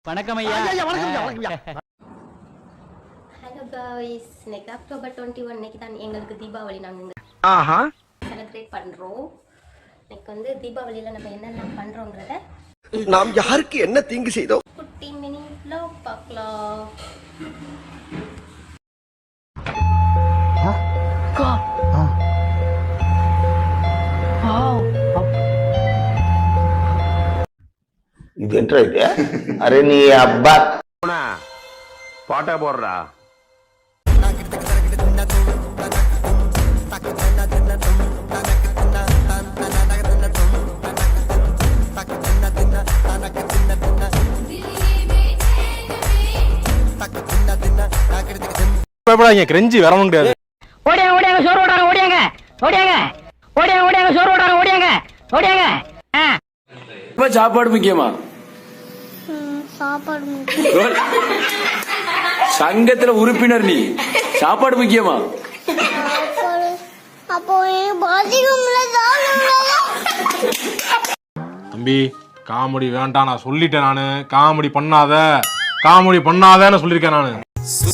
வணக்கம் ஐயா. Hello guys, இன்னைக்கு அக்டோபர் 21 இன்னைக்கு தான் எங்களுக்கு தீபாவளி. நாங்க செலிப்ரேட் பண்றோம். இன்னைக்கு தீபாவளியில நம்ம என்னென்ன பண்றோம்ங்கறத நாம் யாருக்கு என்ன தீங்கு செய்தோம் குட்டி மினி vlog பார்க்கலாம். இது என்ன இது? அரே நீ அப்பா பாட்டா போடுறா. கிரெஞ்சி வரணும் முடியாது. ஓடியாங்க ஓடியாங்க சோறு ஓடாங்க ஓடியாங்க ஓடியாங்க ஓடியாங்க ஓடியாங்க சோறு ஓடாங்க ஓடியாங்க ஓடியாங்க. சாப்பாடு முக்கியமா? சாப்பாடு முக்கியம். சங்கத்துல உறுப்பினர் நீ, சாப்பாடு முக்கியமா? அப்போ தம்பி காமெடி வேண்டாம், நான் சொல்லிட்டேன். நானு காமெடி பண்ணாதன்னு சொல்லிருக்கேன் நானு.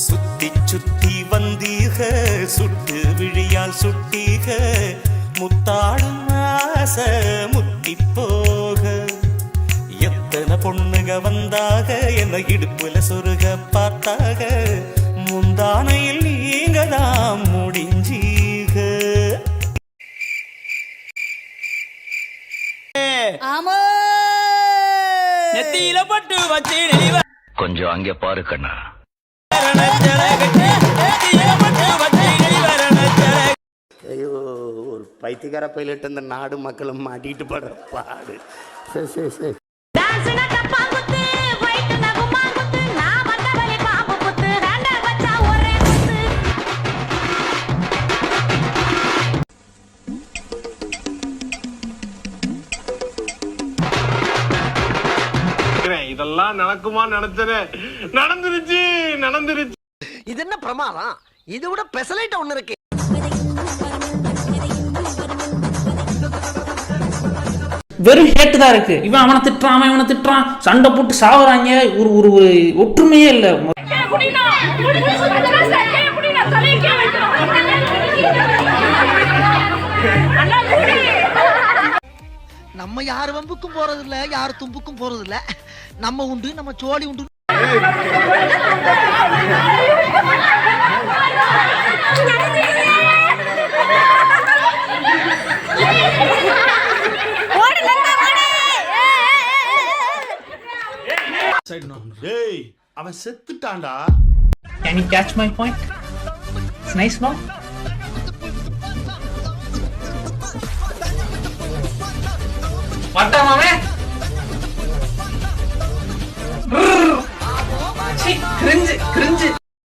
சுத்தி சுத்தி வந்தீக சுட்டு விழியால் சுட்டீக முத்தாடும் ஆசை முத்தி போக எத்தனை பொண்ணுக வந்தாக என்ன இடுப்புல சொருக பார்த்தாக முந்தானையில் நீங்க தான் முடிஞ்சீக. ஆமா நெத்தியில பட்டு வச்சு கொஞ்சம் அங்கே பாரு கண்ணா. ஐயோ, ஒரு பைத்தியக்கார பைலட் அந்த நாடு மக்களும் மாட்டிட்டு படுற பாடு. சரி சரி சரி. இதெல்லாம் நடக்குமா நினைச்சேன், நடந்துருச்சு. இது என்ன பிரமாதம்? இது விட பெசலைட் ஒண்ணு இருக்கு. வெறும் ஹேட்டு தான் இருக்கு. இவன் அவனை திட்டுறான், அவன் இவனை திட்டுறான், சண்டை போட்டு சாவுறாங்க. ஒரு ஒரு ஒற்றுமையே இல்ல. நம்ம யார் வம்புக்கும் போறது இல்ல, யார் தும்புக்கும் போறது இல்ல. நம்ம உண்டு, நம்ம சோழி உண்டு. டேய், அவன் செத்துட்டான்டா. Can you catch my point? It's nice, no? What மாமே? கிரிஞ்சு